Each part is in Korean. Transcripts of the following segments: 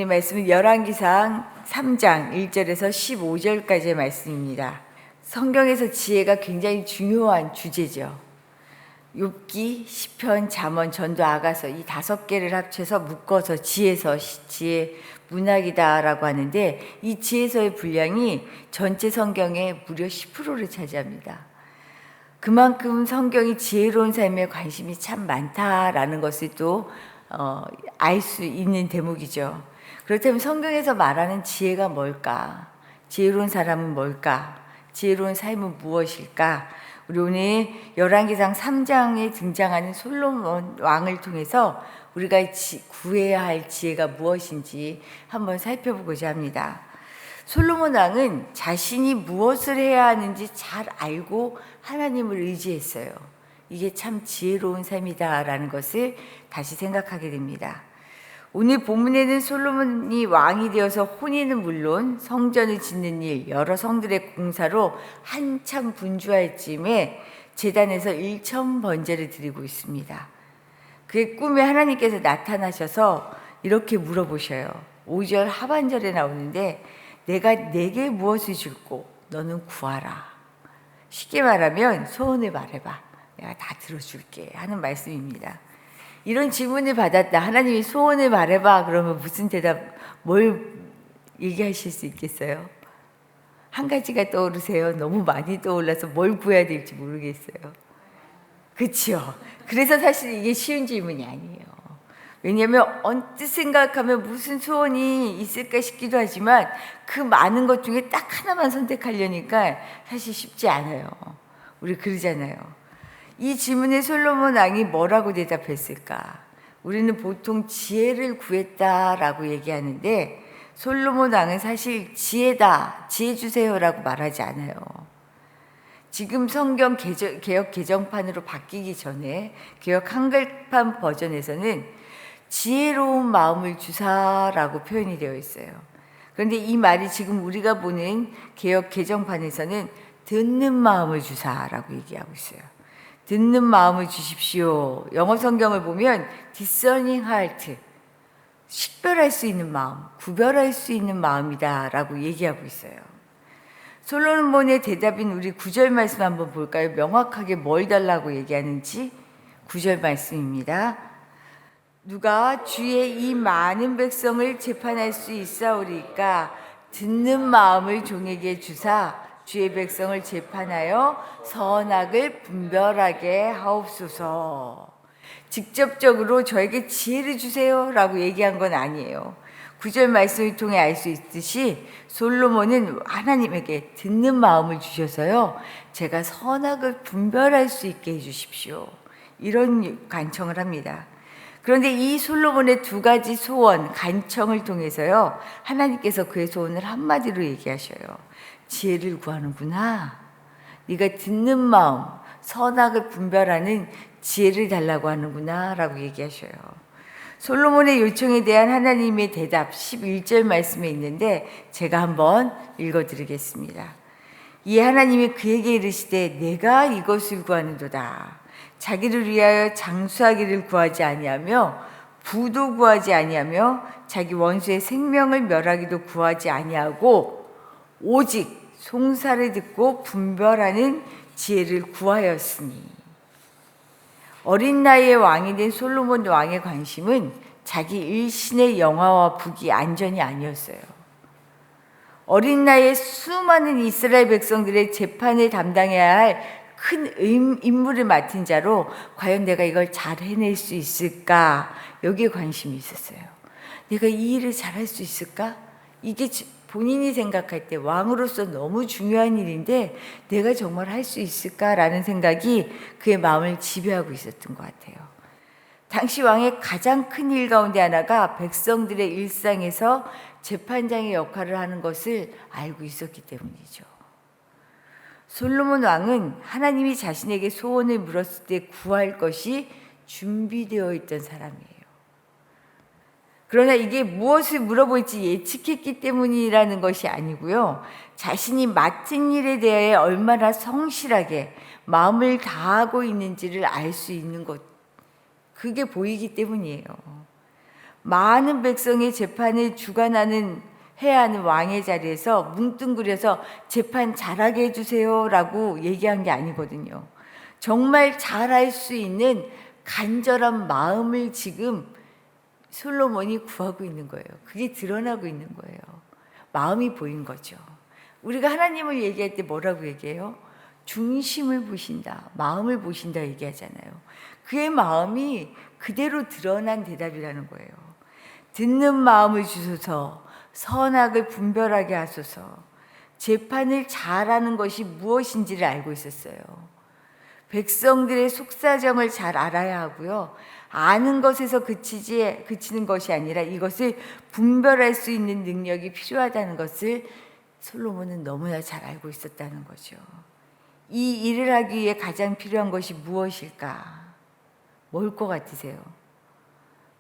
오늘 말씀은 열왕기상 3장 1절에서 15절까지의 말씀입니다. 성경에서 지혜가 굉장히 중요한 주제죠. 욥기, 시편, 잠언, 전도, 아가서 이 5개를 합쳐서 묶어서 지혜서, 지혜 문학이다라고 하는데, 이 지혜서의 분량이 전체 성경의 무려 10%를 차지합니다. 그만큼 성경이 지혜로운 삶에 관심이 참 많다라는 것을 또 알 수 있는 대목이죠. 그렇다면 성경에서 말하는 지혜가 뭘까? 지혜로운 사람은 뭘까? 지혜로운 삶은 무엇일까? 우리 오늘 열왕기상 3장에 등장하는 솔로몬 왕을 통해서 우리가 구해야 할 지혜가 무엇인지 한번 살펴보고자 합니다. 솔로몬 왕은 자신이 무엇을 해야 하는지 잘 알고 하나님을 의지했어요. 이게 참 지혜로운 삶이다라는 것을 다시 생각하게 됩니다. 오늘 본문에는 솔로몬이 왕이 되어서 혼인은 물론 성전을 짓는 일, 여러 성들의 공사로 한참 분주할 즈음에 제단에서 일천 번제를 드리고 있습니다. 그의 꿈에 하나님께서 나타나셔서 이렇게 물어보셔요. 5절 하반절에 나오는데, 내가 내게 무엇을 줄고 너는 구하라. 쉽게 말하면 소원을 말해봐. 내가 다 들어줄게 하는 말씀입니다. 이런 질문을 받았다. 하나님이 소원을 말해봐. 그러면 무슨 뭘 얘기하실 수 있겠어요? 한 가지가 떠오르세요? 너무 많이 떠올라서 뭘 구해야 될지 모르겠어요. 그렇죠? 그래서 사실 이게 쉬운 질문이 아니에요. 왜냐하면 언뜻 생각하면 무슨 소원이 있을까 싶기도 하지만 그 많은 것 중에 딱 하나만 선택하려니까 사실 쉽지 않아요. 우리 그러잖아요. 이 질문에 솔로몬 왕이 뭐라고 대답했을까? 우리는 보통 지혜를 구했다라고 얘기하는데, 솔로몬 왕은 사실 지혜다, 지혜 주세요라고 말하지 않아요. 지금 성경 개역 개정판으로 바뀌기 전에 개역 한글판 버전에서는 지혜로운 마음을 주사라고 표현이 되어 있어요. 그런데 이 말이 지금 우리가 보는 개역 개정판에서는 듣는 마음을 주사라고 얘기하고 있어요. 듣는 마음을 주십시오. 영어 성경을 보면 discerning heart, 식별할 수 있는 마음, 구별할 수 있는 마음이다라고 얘기하고 있어요. 솔로몬의 대답인 우리 9절 말씀 한번 볼까요? 명확하게 뭘 달라고 얘기하는지 9절 말씀입니다. 누가 주의 이 많은 백성을 재판할 수 있사오리까? 듣는 마음을 종에게 주사 주의 백성을 재판하여 선악을 분별하게 하옵소서. 직접적으로 저에게 지혜를 주세요 라고 얘기한 건 아니에요. 9절 말씀을 통해 알 수 있듯이 솔로몬은 하나님에게 듣는 마음을 주셔서요, 제가 선악을 분별할 수 있게 해주십시오, 이런 간청을 합니다. 그런데 이 솔로몬의 2가지 소원, 간청을 통해서요, 하나님께서 그의 소원을 한마디로 얘기하셔요. 지혜를 구하는구나. 네가 듣는 마음, 선악을 분별하는 지혜를 달라고 하는구나 라고 얘기하셔요. 솔로몬의 요청에 대한 하나님의 대답 11절 말씀에 있는데 제가 한번 읽어드리겠습니다. 이에 하나님이 그에게 이르시되 내가 이것을 구하는도다. 자기를 위하여 장수하기를 구하지 아니하며 부도 구하지 아니하며 자기 원수의 생명을 멸하기도 구하지 아니하고 오직 송사를 듣고 분별하는 지혜를 구하였으니. 어린 나이에 왕이 된 솔로몬 왕의 관심은 자기 일신의 영화와 북이 안전이 아니었어요. 어린 나이에 수많은 이스라엘 백성들의 재판을 담당해야 할 큰 임무를 맡은 자로 과연 내가 이걸 잘 해낼 수 있을까? 여기에 관심이 있었어요. 내가 이 일을 잘할 수 있을까? 이게 본인이 생각할 때 왕으로서 너무 중요한 일인데 내가 정말 할 수 있을까라는 생각이 그의 마음을 지배하고 있었던 것 같아요. 당시 왕의 가장 큰 일 가운데 하나가 백성들의 일상에서 재판장의 역할을 하는 것을 알고 있었기 때문이죠. 솔로몬 왕은 하나님이 자신에게 소원을 물었을 때 구할 것이 준비되어 있던 사람이에요. 그러나 이게 무엇을 물어볼지 예측했기 때문이라는 것이 아니고요, 자신이 맡은 일에 대해 얼마나 성실하게 마음을 다하고 있는지를 알 수 있는 것, 그게 보이기 때문이에요. 많은 백성의 재판을 주관하는 해야 하는 왕의 자리에서 뭉뚱그려서 재판 잘하게 해주세요라고 얘기한 게 아니거든요. 정말 잘할 수 있는 간절한 마음을 지금 솔로몬이 구하고 있는 거예요. 그게 드러나고 있는 거예요. 마음이 보인 거죠. 우리가 하나님을 얘기할 때 뭐라고 얘기해요? 중심을 보신다, 마음을 보신다 얘기하잖아요. 그의 마음이 그대로 드러난 대답이라는 거예요. 듣는 마음을 주소서, 선악을 분별하게 하소서. 재판을 잘하는 것이 무엇인지를 알고 있었어요. 백성들의 속사정을 잘 알아야 하고요. 아는 것에서 그치는 것이 아니라 이것을 분별할 수 있는 능력이 필요하다는 것을 솔로몬은 너무나 잘 알고 있었다는 거죠. 이 일을 하기 위해 가장 필요한 것이 무엇일까? 뭘 것 같으세요?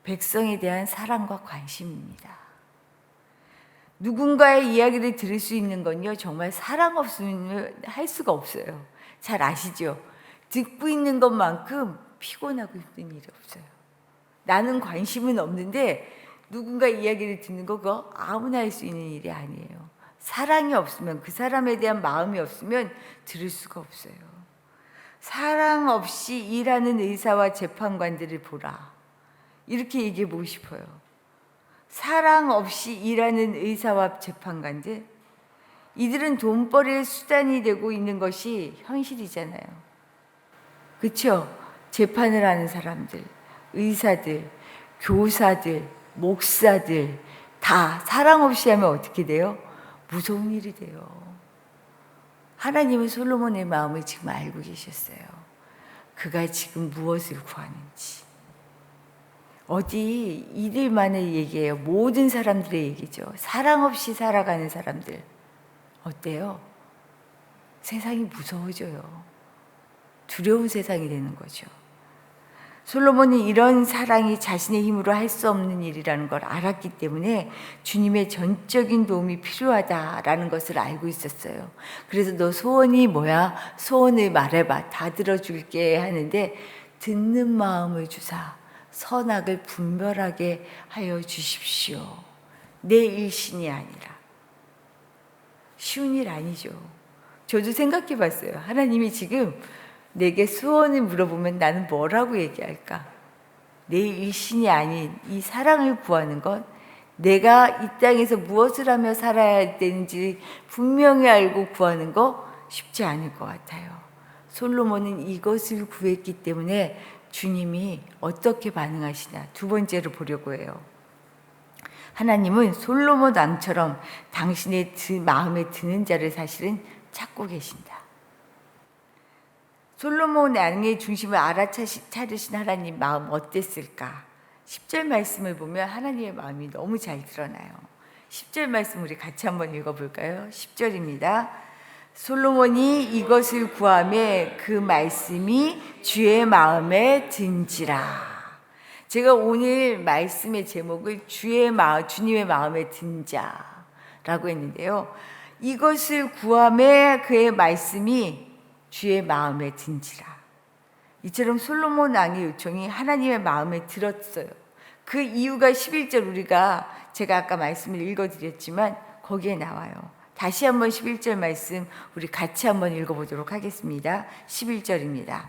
백성에 대한 사랑과 관심입니다. 누군가의 이야기를 들을 수 있는 건요, 정말 사랑 없으면 할 수가 없어요. 잘 아시죠? 듣고 있는 것만큼 피곤하고 힘든 일이 없어요. 나는 관심은 없는데 누군가 이야기를 듣는 거 그거 아무나 할 수 있는 일이 아니에요. 사랑이 없으면, 그 사람에 대한 마음이 없으면 들을 수가 없어요. 사랑 없이 일하는 의사와 재판관들을 보라. 이렇게 얘기해 보고 싶어요. 사랑 없이 일하는 의사와 재판관들, 이들은 돈벌이의 수단이 되고 있는 것이 현실이잖아요. 그렇죠? 재판을 하는 사람들, 의사들, 교사들, 목사들 다 사랑 없이 하면 어떻게 돼요? 무서운 일이 돼요. 하나님은 솔로몬의 마음을 지금 알고 계셨어요. 그가 지금 무엇을 구하는지. 어디 이들만의 얘기예요. 모든 사람들의 얘기죠. 사랑 없이 살아가는 사람들. 어때요? 세상이 무서워져요. 두려운 세상이 되는 거죠. 솔로몬이 이런 사랑이 자신의 힘으로 할 수 없는 일이라는 걸 알았기 때문에 주님의 전적인 도움이 필요하다라는 것을 알고 있었어요. 그래서 너 소원이 뭐야? 소원을 말해봐. 다 들어줄게 하는데 듣는 마음을 주사 선악을 분별하게 하여 주십시오. 내 일신이 아니라. 쉬운 일 아니죠. 저도 생각해 봤어요. 하나님이 지금 내게 소원을 물어보면 나는 뭐라고 얘기할까? 내 일신이 아닌 이 사랑을 구하는 것, 내가 이 땅에서 무엇을 하며 살아야 되는지 분명히 알고 구하는 거 쉽지 않을 것 같아요. 솔로몬은 이것을 구했기 때문에 주님이 어떻게 반응하시나 두 번째로 보려고 해요. 하나님은 솔로몬 왕처럼 당신의 마음에 드는 자를 사실은 찾고 계신다. 솔로몬 왕의 중심을 알아차리신 하나님 마음 어땠을까? 10절 말씀을 보면 하나님의 마음이 너무 잘 드러나요. 10절 말씀 우리 같이 한번 읽어볼까요? 10절입니다. 솔로몬이 이것을 구하매 그 말씀이 주의 마음에 든지라. 제가 오늘 말씀의 제목을 주님의 마음에 든 자라고 했는데요. 이것을 구하매 그의 말씀이 주의 마음에 든지라. 이처럼 솔로몬 왕의 요청이 하나님의 마음에 들었어요. 그 이유가 11절 제가 아까 말씀을 읽어드렸지만 거기에 나와요. 다시 한번 11절 말씀 우리 같이 한번 읽어보도록 하겠습니다. 11절입니다.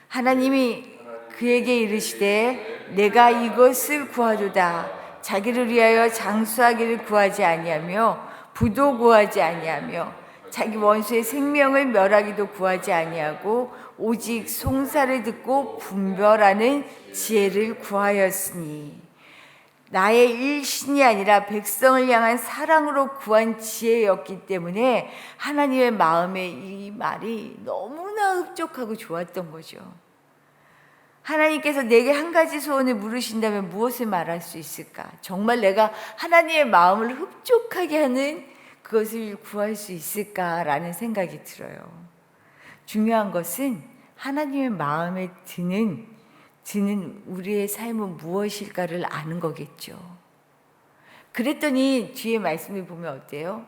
하나님이 그에게 이르시되 내가 이것을 구하도다. 자기를 위하여 장수하기를 구하지 아니하며 부도 구하지 아니하며 자기 원수의 생명을 멸하기도 구하지 아니하고 오직 송사를 듣고 분별하는 지혜를 구하였으니. 나의 일신이 아니라 백성을 향한 사랑으로 구한 지혜였기 때문에 하나님의 마음에 이 말이 너무나 흡족하고 좋았던 거죠. 하나님께서 내게 한 가지 소원을 물으신다면 무엇을 말할 수 있을까? 정말 내가 하나님의 마음을 흡족하게 하는 그것을 구할 수 있을까라는 생각이 들어요. 중요한 것은 하나님의 마음에 드는 우리의 삶은 무엇일까를 아는 거겠죠. 그랬더니 뒤에 말씀을 보면 어때요?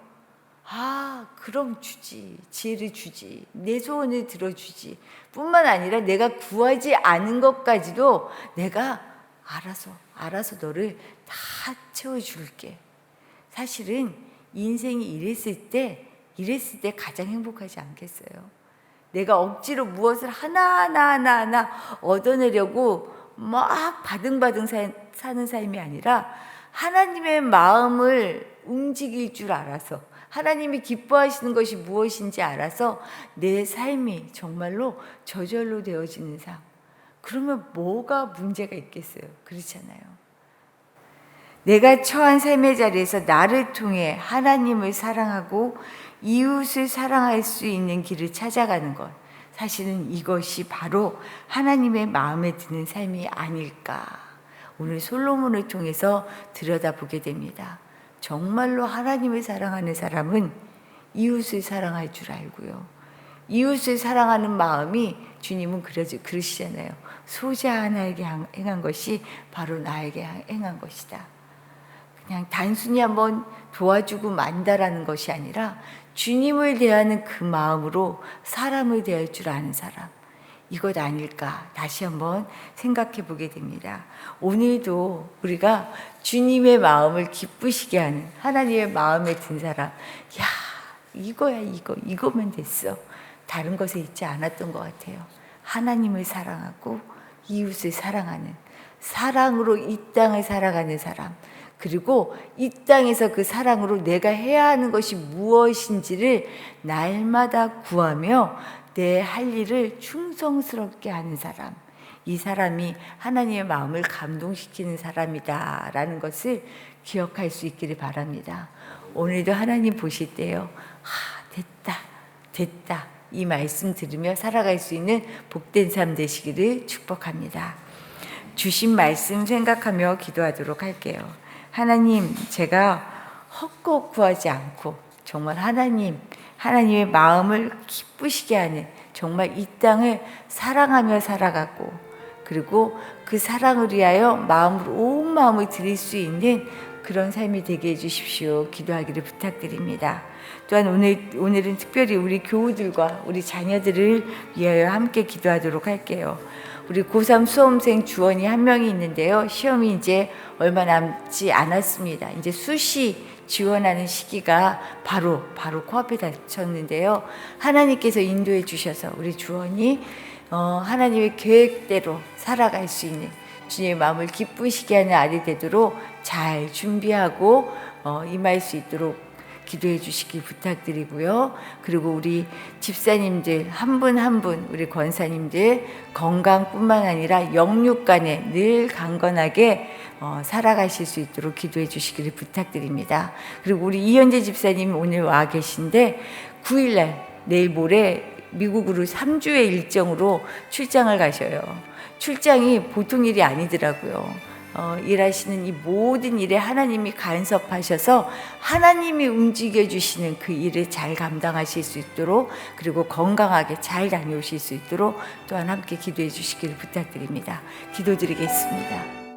그럼 주지. 지혜를 주지. 내 소원을 들어주지. 뿐만 아니라 내가 구하지 않은 것까지도 내가 알아서 너를 다 채워줄게. 사실은 인생이 이랬을 때 가장 행복하지 않겠어요? 내가 억지로 무엇을 하나 얻어내려고 막 바등바등 사는 삶이 아니라 하나님의 마음을 움직일 줄 알아서, 하나님이 기뻐하시는 것이 무엇인지 알아서 내 삶이 정말로 저절로 되어지는 삶. 그러면 뭐가 문제가 있겠어요? 그렇잖아요. 내가 처한 삶의 자리에서 나를 통해 하나님을 사랑하고 이웃을 사랑할 수 있는 길을 찾아가는 것, 사실은 이것이 바로 하나님의 마음에 드는 삶이 아닐까. 오늘 솔로몬을 통해서 들여다보게 됩니다. 정말로 하나님을 사랑하는 사람은 이웃을 사랑할 줄 알고요. 이웃을 사랑하는 마음이, 주님은 그러시잖아요. 소자 하나에게 행한 것이 바로 나에게 행한 것이다. 그냥 단순히 한번 도와주고 만다라는 것이 아니라 주님을 대하는 그 마음으로 사람을 대할 줄 아는 사람, 이것 아닐까 다시 한번 생각해 보게 됩니다. 오늘도 우리가 주님의 마음을 기쁘시게 하는, 하나님의 마음에 든 사람, 야 이거야, 이거면 됐어. 다른 것에 있지 않았던 것 같아요. 하나님을 사랑하고 이웃을 사랑하는, 사랑으로 이 땅을 살아가는 사람, 그리고 이 땅에서 그 사랑으로 내가 해야 하는 것이 무엇인지를 날마다 구하며 내 할 일을 충성스럽게 하는 사람, 이 사람이 하나님의 마음을 감동시키는 사람이다라는 것을 기억할 수 있기를 바랍니다. 오늘도 하나님 보실 때요, 됐다 이 말씀 들으며 살아갈 수 있는 복된 삶 되시기를 축복합니다. 주신 말씀 생각하며 기도하도록 할게요. 하나님, 제가 헛것 구하지 않고 정말 하나님의 마음을 기쁘시게 하는, 정말 이 땅을 사랑하며 살아가고, 그리고 그 사랑을 위하여 온 마음을 드릴 수 있는 그런 삶이 되게 해주십시오. 기도하기를 부탁드립니다. 또한 오늘은 특별히 우리 교우들과 우리 자녀들을 위하여 함께 기도하도록 할게요. 우리 고3 수험생 주원이 한 명이 있는데요. 시험이 이제 얼마 남지 않았습니다. 이제 수시 지원하는 시기가 바로 코앞에 닥쳤는데요. 하나님께서 인도해 주셔서 우리 주원이 하나님의 계획대로 살아갈 수 있는, 주님의 마음을 기쁘시게 하는 아들이 되도록 잘 준비하고 임할 수 있도록 기도해 주시기 부탁드리고요. 그리고 우리 집사님들 한 분 한 분, 우리 권사님들 건강뿐만 아니라 영육간에 늘 강건하게 살아가실 수 있도록 기도해 주시기를 부탁드립니다. 그리고 우리 이현재 집사님 오늘 와 계신데 9일날 내일 모레 미국으로 3주의 일정으로 출장을 가셔요. 출장이 보통 일이 아니더라고요. 일하시는 이 모든 일에 하나님이 간섭하셔서 하나님이 움직여 주시는 그 일을 잘 감당하실 수 있도록, 그리고 건강하게 잘 다녀오실 수 있도록 또한 함께 기도해 주시기를 부탁드립니다. 기도드리겠습니다.